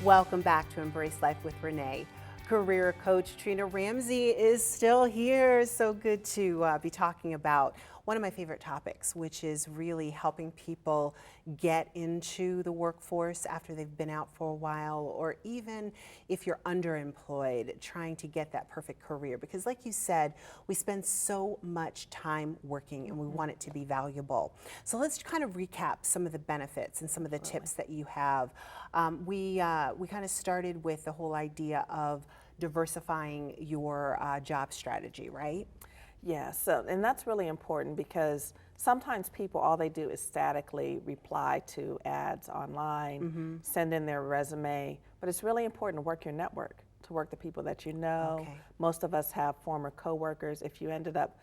Welcome back to Embrace Life with Renee. Career coach Trina Ramsey is still here. So good to be talking about one of my favorite topics, which is really helping people get into the workforce after they've been out for a while, or even if you're underemployed, trying to get that perfect career. Because like you said, we spend so much time working and we want it to be valuable. So let's kind of recap some of the benefits and some of the tips that you have. We kind of started with the whole idea of diversifying your job strategy, right? Yeah, and that's really important because sometimes people, all they do is statically reply to ads online, send in their resume, but it's really important to work your network, to work the people that you know. Okay. Most of us have former coworkers. If you ended up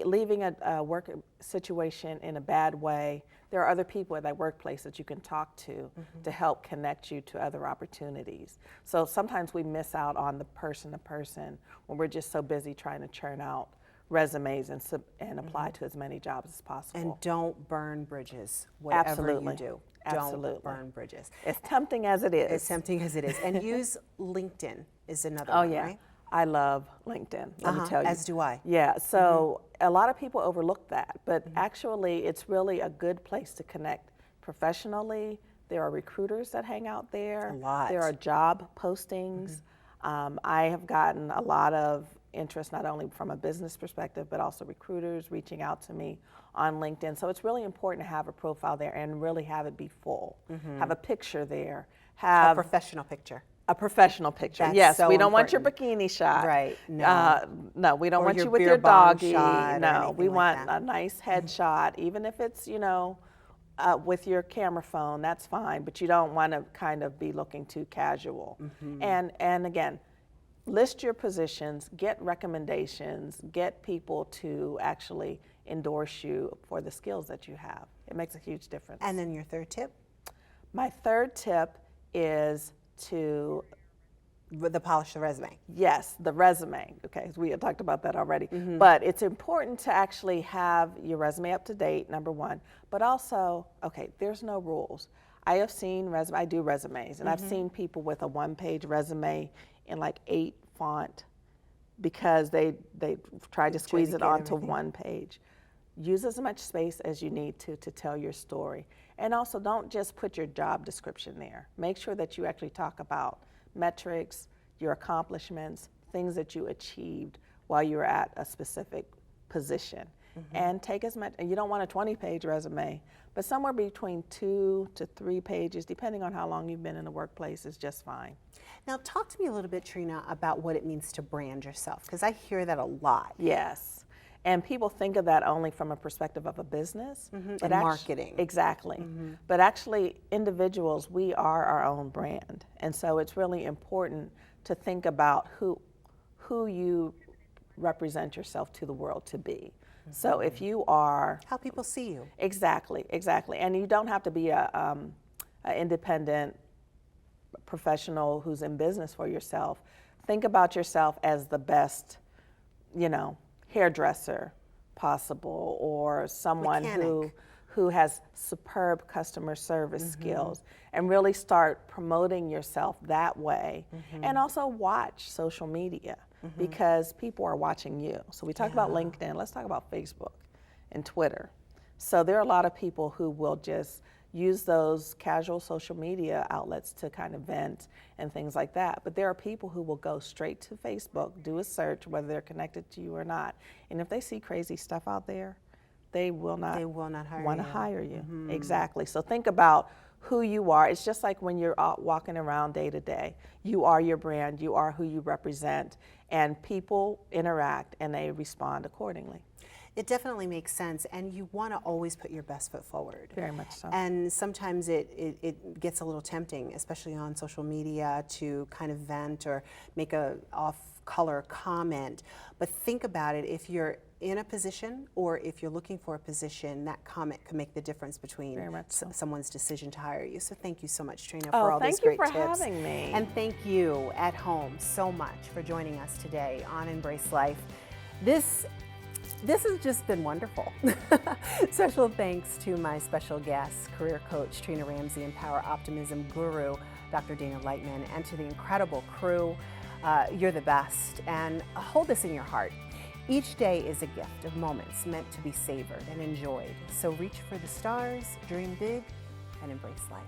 leaving a work situation in a bad way, there are other people at that workplace that you can talk to help connect you to other opportunities. So sometimes we miss out on the person-to-person when we're just so busy trying to churn out resumes and apply to as many jobs as possible. And don't burn bridges, whatever Absolutely. you do. Absolutely. Don't burn bridges. As tempting as it is. As tempting as it is. And use LinkedIn is another Oh one, yeah, right? I love LinkedIn, let me tell you. As do I. Yeah, so a lot of people overlook that, but actually it's really a good place to connect professionally. There are recruiters that hang out there. A lot. There are job postings. I have gotten a lot of interest, not only from a business perspective, but also recruiters reaching out to me on LinkedIn. So it's really important to have a profile there and really have it be full. Have a picture there. A professional picture. A professional picture. That's Yes, so we don't want your important. bikini shot. Right, no. No, we don't Or want your you with beer your bong doggy. shot or No, anything we like want that. a nice headshot, even if it's, with your camera phone, that's fine, but you don't want to kind of be looking too casual. And again, list your positions, get recommendations, get people to actually endorse you for the skills that you have. It makes a huge difference. And then your third tip? My third tip is to The polish the resume. Yes, the resume. Okay, we had talked about that already. But it's important to actually have your resume up to date, number one. But also, okay, there's no rules. I have seen I do resumes, and I've seen people with a one-page resume in like 8 font because they tried to squeeze it onto one page. Use as much space as you need to tell your story. And also, don't just put your job description there. Make sure that you actually talk about metrics, your accomplishments, things that you achieved while you were at a specific position. And take as much, and you don't want a 20-page resume, but somewhere between 2 to 3 pages, depending on how long you've been in the workplace, is just fine. Now talk to me a little bit, Trina, about what it means to brand yourself, because I hear that a lot. Yes. And people think of that only from a perspective of a business. And marketing. Exactly. But actually, individuals, we are our own brand. And so it's really important to think about who you represent yourself to the world to be. So if you are... How people see you. Exactly. And you don't have to be a independent professional who's in business for yourself. Think about yourself as the best, hairdresser possible, or someone who has superb customer service skills, and really start promoting yourself that way. And also watch social media because people are watching you. So we talked about LinkedIn, let's talk about Facebook and Twitter. So there are a lot of people who will just use those casual social media outlets to kind of vent and things like that. But there are people who will go straight to Facebook, do a search, whether they're connected to you or not. And if they see crazy stuff out there, they will not want to hire you. Exactly. So think about who you are. It's just like when you're out walking around day to day. You are your brand, you are who you represent, and people interact and they respond accordingly. It definitely makes sense, and you want to always put your best foot forward. Very much so. And sometimes it gets a little tempting, especially on social media, to kind of vent or make a off-color comment. But think about it, if you're in a position or if you're looking for a position, that comment can make the difference between someone's decision to hire you. So thank you so much, Trina, for all these great tips. Thank you for having me. And thank you at home so much for joining us today on Embrace Life. This This has just been wonderful. Special thanks to my special guests, career coach Trina Ramsey and Power Optimism guru, Dr. Dana Lightman, and to the incredible crew. You're the best, and hold this in your heart. Each day is a gift of moments meant to be savored and enjoyed. So reach for the stars, dream big, and embrace life.